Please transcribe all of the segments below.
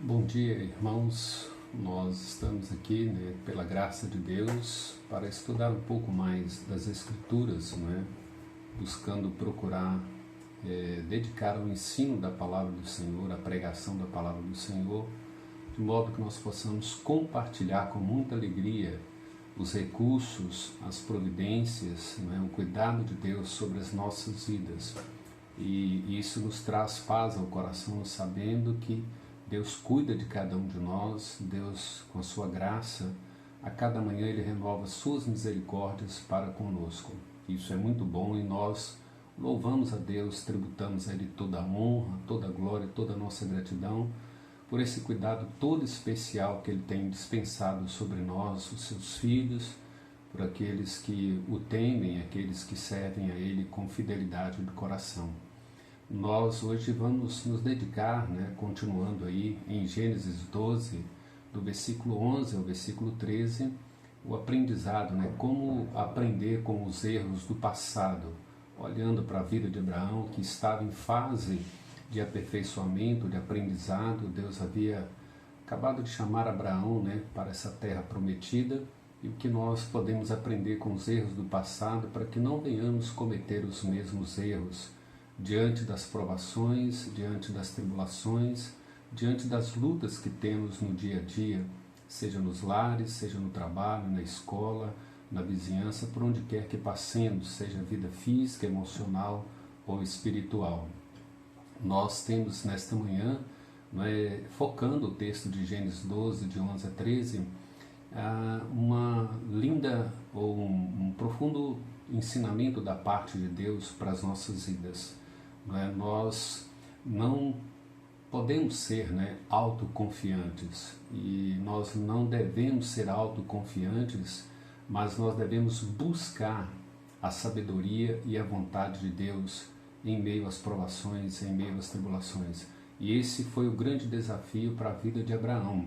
Bom dia, irmãos. Nós estamos aqui, pela graça de Deus, para estudar um pouco mais das Escrituras, buscando procurar dedicar ao ensino da Palavra do Senhor, à pregação da Palavra do Senhor, de modo que nós possamos compartilhar com muita alegria os recursos, as providências, o cuidado de Deus sobre as nossas vidas. E isso nos traz paz ao coração, sabendo que Deus cuida de cada um de nós. Deus, com a sua graça, a cada manhã Ele renova suas misericórdias para conosco. Isso é muito bom e nós louvamos a Deus, tributamos a Ele toda a honra, toda a glória, toda a nossa gratidão por esse cuidado todo especial que Ele tem dispensado sobre nós, os seus filhos, por aqueles que o temem, aqueles que servem a Ele com fidelidade de coração. Nós hoje vamos nos dedicar, continuando aí em Gênesis 12, do versículo 11 ao versículo 13, o aprendizado, como aprender com os erros do passado, olhando para a vida de Abraão, que estava em fase de aperfeiçoamento, de aprendizado. Deus havia acabado de chamar Abraão, para essa terra prometida, e o que nós podemos aprender com os erros do passado para que não venhamos cometer os mesmos erros diante das provações, diante das tribulações, diante das lutas que temos no dia a dia, seja nos lares, seja no trabalho, na escola, na vizinhança, por onde quer que passemos, seja vida física, emocional ou espiritual. Nós temos nesta manhã, focando o texto de Gênesis 12, de 11 a 13, uma linda ou um profundo ensinamento da parte de Deus para as nossas vidas. Nós não podemos ser autoconfiantes, e nós não devemos ser autoconfiantes, mas nós devemos buscar a sabedoria e a vontade de Deus em meio às provações, em meio às tribulações. E esse foi o grande desafio para a vida de Abraão.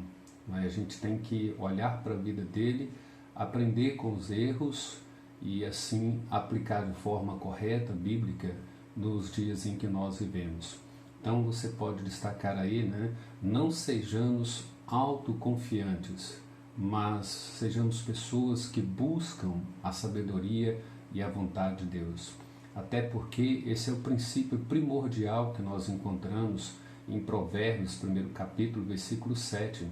A gente tem que olhar para a vida dele, aprender com os erros e assim aplicar de forma correta, bíblica, nos dias em que nós vivemos. Então você pode destacar aí, não sejamos autoconfiantes, mas sejamos pessoas que buscam a sabedoria e a vontade de Deus. Até porque esse é o princípio primordial que nós encontramos em Provérbios, 1º capítulo, versículo 7.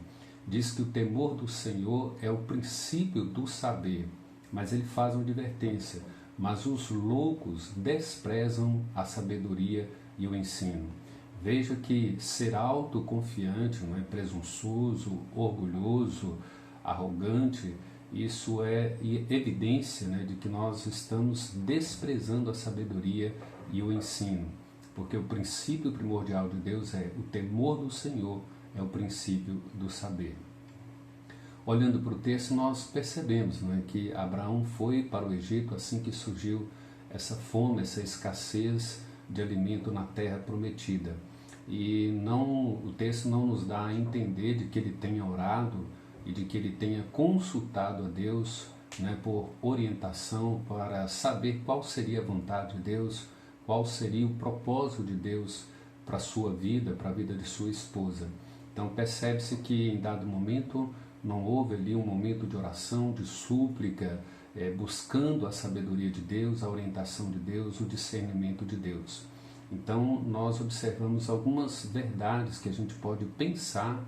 Diz que o temor do Senhor é o princípio do saber, mas ele faz uma advertência: mas os loucos desprezam a sabedoria e o ensino. Veja que ser autoconfiante, presunçoso, orgulhoso, arrogante, isso é evidência de que nós estamos desprezando a sabedoria e o ensino. Porque o princípio primordial de Deus é o temor do Senhor, é o princípio do saber. Olhando para o texto, nós percebemos que Abraão foi para o Egito assim que surgiu essa fome, essa escassez de alimento na terra prometida. E o texto não nos dá a entender de que ele tenha orado e de que ele tenha consultado a Deus por orientação, para saber qual seria a vontade de Deus, qual seria o propósito de Deus para a sua vida, para a vida de sua esposa. Então percebe-se que em dado momento não houve ali um momento de oração, de súplica, buscando a sabedoria de Deus, a orientação de Deus, o discernimento de Deus. Então nós observamos algumas verdades que a gente pode pensar,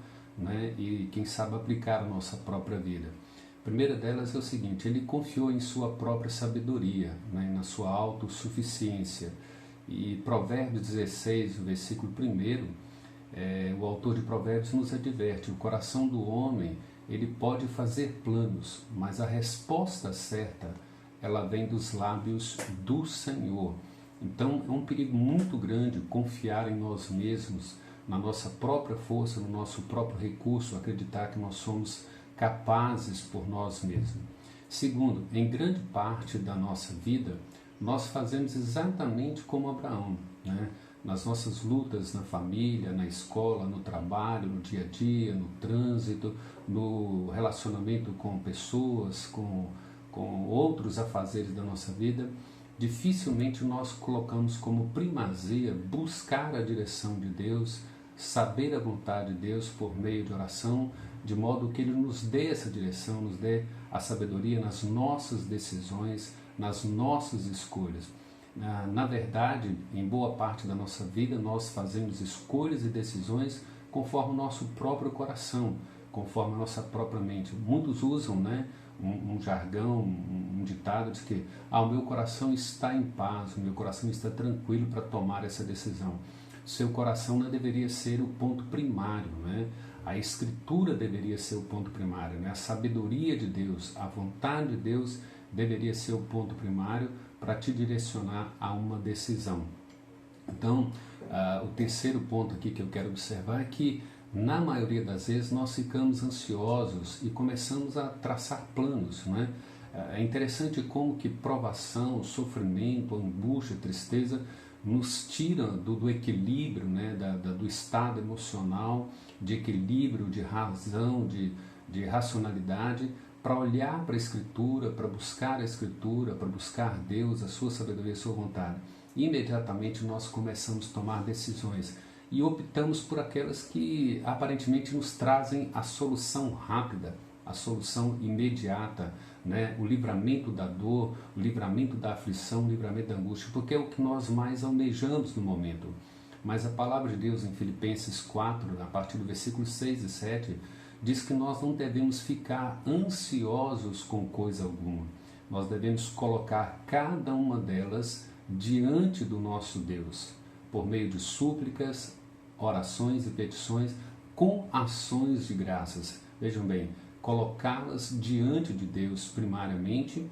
e quem sabe aplicar à nossa própria vida. A primeira delas é o seguinte: ele confiou em sua própria sabedoria, na sua autossuficiência. E Provérbios 16, versículo 1, o autor de Provérbios nos adverte: o coração do homem, ele pode fazer planos, mas a resposta certa, ela vem dos lábios do Senhor. Então é um perigo muito grande confiar em nós mesmos, na nossa própria força, no nosso próprio recurso, acreditar que nós somos capazes por nós mesmos. Segundo, em grande parte da nossa vida, nós fazemos exatamente como Abraão, nas nossas lutas na família, na escola, no trabalho, no dia a dia, no trânsito, no relacionamento com pessoas, com outros afazeres da nossa vida. Dificilmente nós colocamos como primazia buscar a direção de Deus, saber a vontade de Deus por meio de oração, de modo que Ele nos dê essa direção, nos dê a sabedoria nas nossas decisões, nas nossas escolhas. Na verdade, em boa parte da nossa vida, nós fazemos escolhas e decisões conforme o nosso próprio coração, conforme a nossa própria mente. Muitos usam, um jargão, um ditado, diz que o meu coração está em paz, o meu coração está tranquilo para tomar essa decisão. Seu coração não deveria ser o ponto primário, A Escritura deveria ser o ponto primário, A sabedoria de Deus, a vontade de Deus deveria ser o ponto primário para te direcionar a uma decisão. Então, o terceiro ponto aqui que eu quero observar é que, na maioria das vezes, nós ficamos ansiosos e começamos a traçar planos, É interessante como que provação, sofrimento, angústia, tristeza nos tiram do equilíbrio, do estado emocional, de equilíbrio, de razão, de racionalidade, para olhar para a Escritura, para buscar a Escritura, para buscar Deus, a sua sabedoria, a sua vontade. Imediatamente nós começamos a tomar decisões e optamos por aquelas que aparentemente nos trazem a solução rápida, a solução imediata, o livramento da dor, o livramento da aflição, o livramento da angústia, porque é o que nós mais almejamos no momento. Mas a palavra de Deus em Filipenses 4, a partir do versículo 6 e 7, diz que nós não devemos ficar ansiosos com coisa alguma. Nós devemos colocar cada uma delas diante do nosso Deus, por meio de súplicas, orações e petições, com ações de graças. Vejam bem, colocá-las diante de Deus primariamente,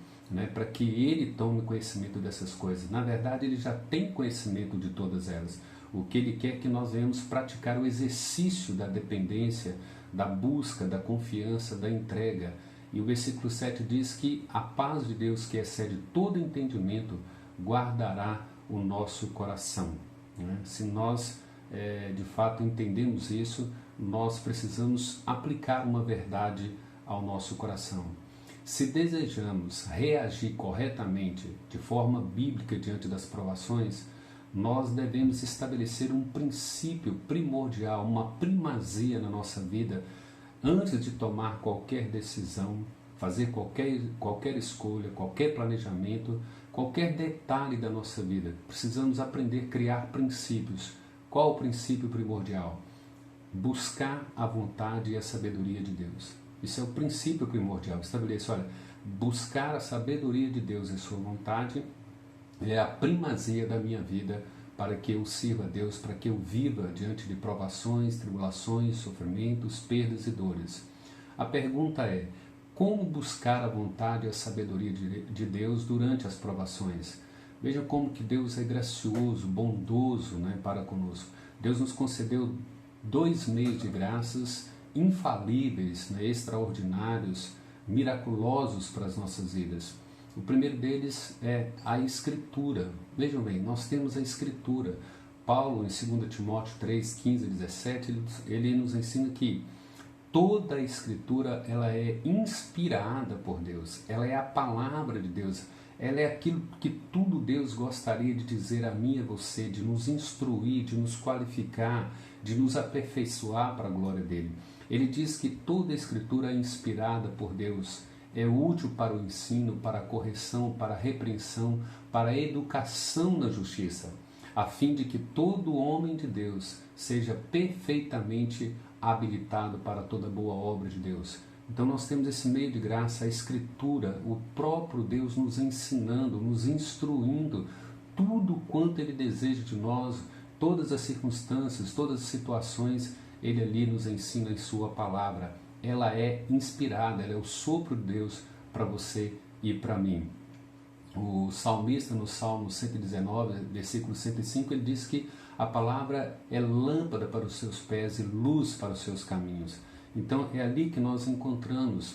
para que Ele tome conhecimento dessas coisas. Na verdade, Ele já tem conhecimento de todas elas. O que Ele quer é que nós venhamos praticar o exercício da dependência, da busca, da confiança, da entrega. E o versículo 7 diz que a paz de Deus, que excede todo entendimento, guardará o nosso coração. Se nós, de fato, entendemos isso, nós precisamos aplicar uma verdade ao nosso coração. Se desejamos reagir corretamente, de forma bíblica diante das provações, nós devemos estabelecer um princípio primordial, uma primazia na nossa vida, antes de tomar qualquer decisão, fazer qualquer escolha, qualquer planejamento, qualquer detalhe da nossa vida. Precisamos aprender a criar princípios. Qual o princípio primordial? Buscar a vontade e a sabedoria de Deus. Isso é o princípio primordial. Estabeleça, buscar a sabedoria de Deus e sua vontade é a primazia da minha vida para que eu sirva a Deus, para que eu viva diante de provações, tribulações, sofrimentos, perdas e dores. A pergunta é, como buscar a vontade e a sabedoria de Deus durante as provações? Veja como que Deus é gracioso, bondoso, para conosco. Deus nos concedeu 2 meios de graças infalíveis, extraordinários, miraculosos para as nossas vidas. O primeiro deles é a Escritura. Vejam bem, nós temos a Escritura. Paulo, em 2 Timóteo 3, 15 e 17, ele nos ensina que toda a Escritura ela é inspirada por Deus. Ela é a palavra de Deus. Ela é aquilo que tudo Deus gostaria de dizer a mim e a você, de nos instruir, de nos qualificar, de nos aperfeiçoar para a glória dele. Ele diz que toda a Escritura é inspirada por Deus. É útil para o ensino, para a correção, para a repreensão, para a educação na justiça, a fim de que todo homem de Deus seja perfeitamente habilitado para toda boa obra de Deus. Então nós temos esse meio de graça, a Escritura, o próprio Deus nos ensinando, nos instruindo tudo quanto Ele deseja de nós, todas as circunstâncias, todas as situações, Ele ali nos ensina em Sua palavra. Ela é inspirada, ela é o sopro de Deus para você e para mim. O salmista no Salmo 119, versículo 105, ele diz que a palavra é lâmpada para os seus pés e luz para os seus caminhos. Então é ali que nós encontramos,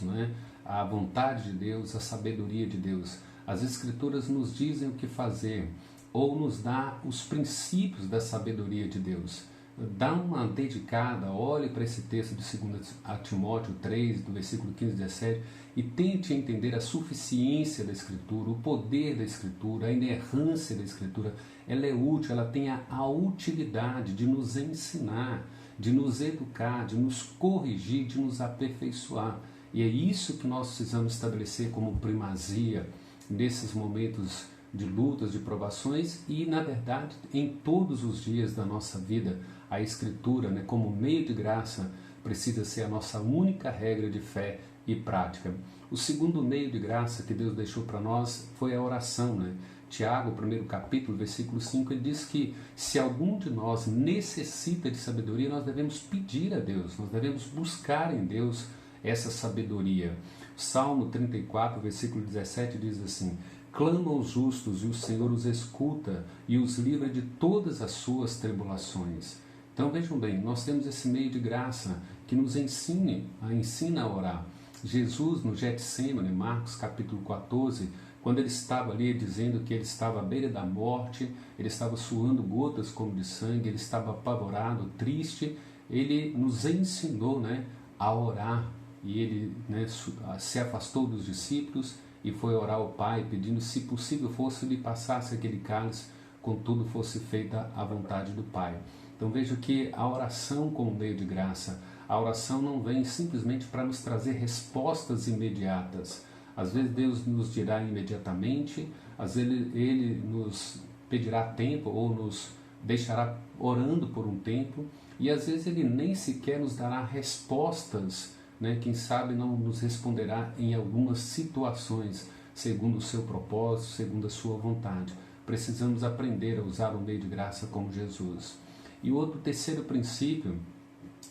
a vontade de Deus, a sabedoria de Deus. As Escrituras nos dizem o que fazer ou nos dá os princípios da sabedoria de Deus. Dá uma dedicada, olhe para esse texto de 2 Timóteo 3, do versículo 15 e 17, e tente entender a suficiência da Escritura, o poder da Escritura, a inerrância da Escritura. Ela é útil, ela tem a utilidade de nos ensinar, de nos educar, de nos corrigir, de nos aperfeiçoar. E é isso que nós precisamos estabelecer como primazia nesses momentos de lutas, de provações e, na verdade, em todos os dias da nossa vida. A Escritura, né, como meio de graça, precisa ser a nossa única regra de fé e prática. O segundo meio de graça que Deus deixou para nós foi a oração, né? Tiago, primeiro capítulo, versículo 5, ele diz que se algum de nós necessita de sabedoria, nós devemos pedir a Deus, nós devemos buscar em Deus essa sabedoria. Salmo 34, versículo 17 diz assim: clamam os justos e o Senhor os escuta e os livra de todas as suas tribulações. Então vejam bem, nós temos esse meio de graça que nos ensina a orar. Jesus no Getsêmani, Marcos capítulo 14, quando ele estava ali dizendo que ele estava à beira da morte, ele estava suando gotas como de sangue, ele estava apavorado, triste, ele nos ensinou, né, a orar. E ele, né, se afastou dos discípulos e foi orar ao Pai, pedindo se possível fosse lhe passasse aquele cálice, contudo fosse feita a vontade do Pai. Então vejo que a oração como meio de graça, a oração não vem simplesmente para nos trazer respostas imediatas. Às vezes Deus nos dirá imediatamente, às vezes Ele nos pedirá tempo ou nos deixará orando por um tempo, e às vezes Ele nem sequer nos dará respostas, né? Quem sabe não nos responderá em algumas situações, segundo o seu propósito, segundo a sua vontade. Precisamos aprender a usar o meio de graça como Jesus. E o terceiro princípio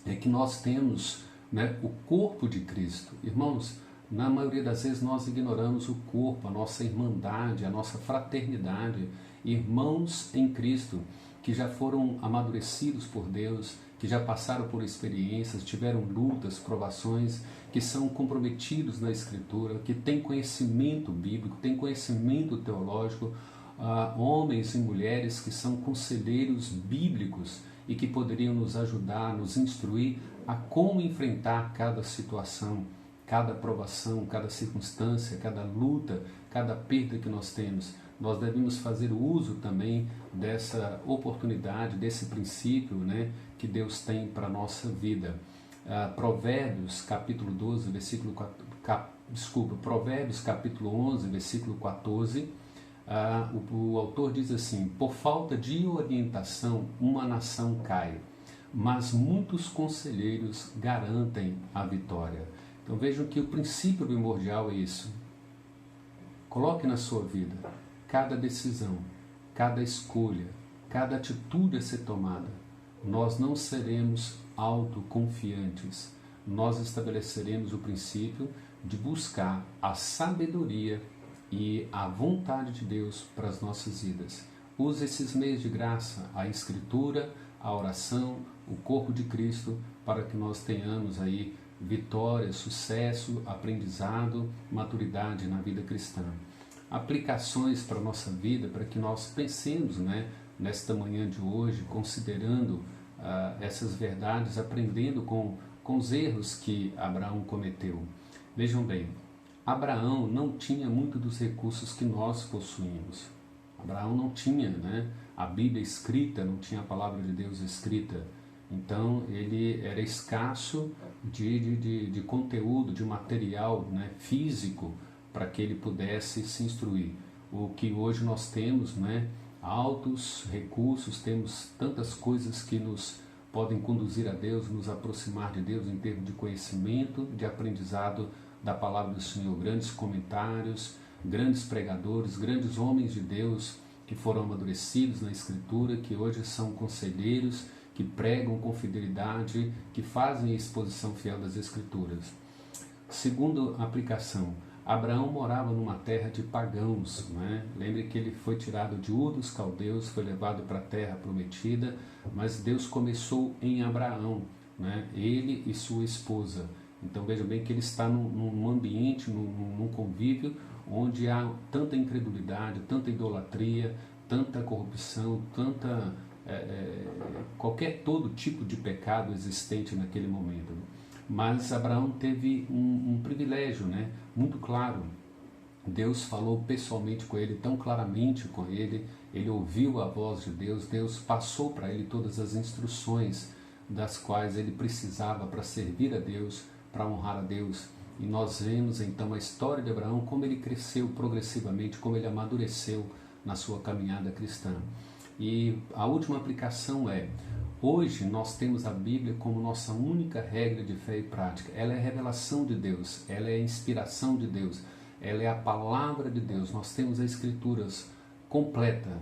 é que nós temos, né, o corpo de Cristo. Irmãos, na maioria das vezes nós ignoramos o corpo, a nossa irmandade, a nossa fraternidade, irmãos em Cristo que já foram amadurecidos por Deus, que já passaram por experiências, tiveram lutas, provações, que são comprometidos na Escritura, que têm conhecimento bíblico, têm conhecimento teológico, homens e mulheres que são conselheiros bíblicos e que poderiam nos ajudar, nos instruir a como enfrentar cada situação, cada provação, cada circunstância, cada luta, cada perda que nós temos. Nós devemos fazer uso também dessa oportunidade, desse princípio, né, que Deus tem para a nossa vida. Provérbios capítulo 12, Provérbios capítulo 11, versículo 14, o autor diz assim: por falta de orientação uma nação cai, mas muitos conselheiros garantem a vitória. Então vejam que o princípio primordial é isso. Coloque na sua vida cada decisão, cada escolha, cada atitude a ser tomada. Nós não seremos autoconfiantes. Nós estabeleceremos o princípio de buscar a sabedoria e a vontade de Deus para as nossas vidas. Use esses meios de graça, a Escritura, a oração, o corpo de Cristo, para que nós tenhamos aí vitória, sucesso, aprendizado, maturidade na vida cristã. Aplicações para a nossa vida, para que nós pensemos, né, nesta manhã de hoje, considerando essas verdades, aprendendo com os erros que Abraão cometeu. Vejam bem, Abraão não tinha muito dos recursos que nós possuímos. Abraão não tinha, né, a Bíblia escrita, não tinha a palavra de Deus escrita. Então ele era escasso de conteúdo, de material, né, físico, para que ele pudesse se instruir. O que hoje nós temos, né, altos recursos, temos tantas coisas que nos podem conduzir a Deus, nos aproximar de Deus em termos de conhecimento, de aprendizado da palavra do Senhor, grandes comentários, grandes pregadores, grandes homens de Deus que foram amadurecidos na Escritura, que hoje são conselheiros, que pregam com fidelidade, que fazem a exposição fiel das Escrituras. Segunda aplicação, Abraão morava numa terra de pagãos, né? Lembre que ele foi tirado de Ur dos Caldeus, foi levado para a terra prometida, mas Deus começou em Abraão, né? Ele e sua esposa. Então veja bem que ele está num ambiente, num convívio onde há tanta incredulidade, tanta idolatria, tanta corrupção, todo tipo de pecado existente naquele momento. Mas Abraão teve um privilégio, né, muito claro. Deus falou pessoalmente com ele, tão claramente com ele, ele ouviu a voz de Deus, Deus passou para ele todas as instruções das quais ele precisava para servir a Deus, para honrar a Deus. E nós vemos então a história de Abraão, como ele cresceu progressivamente, como ele amadureceu na sua caminhada cristã. E a última aplicação é: hoje nós temos a Bíblia como nossa única regra de fé e prática. Ela é a revelação de Deus, ela é a inspiração de Deus, ela é a palavra de Deus. Nós temos as Escrituras completa,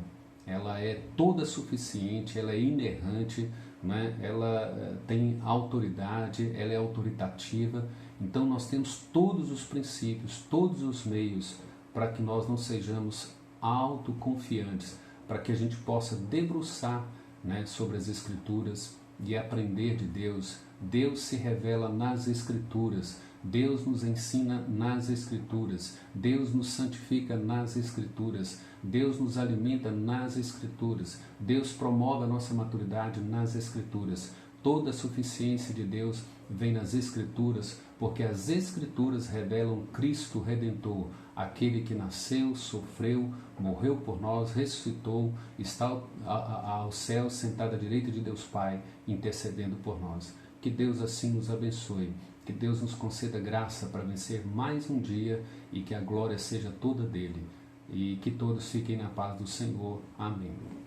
ela é toda suficiente, ela é inerrante, né? Ela tem autoridade, ela é autoritativa. Então nós temos todos os princípios, todos os meios para que nós não sejamos autoconfiantes, para que a gente possa debruçar, né, sobre as Escrituras e aprender de Deus. Deus se revela nas Escrituras, Deus nos ensina nas Escrituras, Deus nos santifica nas Escrituras, Deus nos alimenta nas Escrituras, Deus promove a nossa maturidade nas Escrituras. Toda a suficiência de Deus vem nas Escrituras, porque as Escrituras revelam Cristo Redentor, aquele que nasceu, sofreu, morreu por nós, ressuscitou, está ao céu, sentado à direita de Deus Pai, intercedendo por nós. Que Deus assim nos abençoe, que Deus nos conceda graça para vencer mais um dia e que a glória seja toda dele. E que todos fiquem na paz do Senhor. Amém.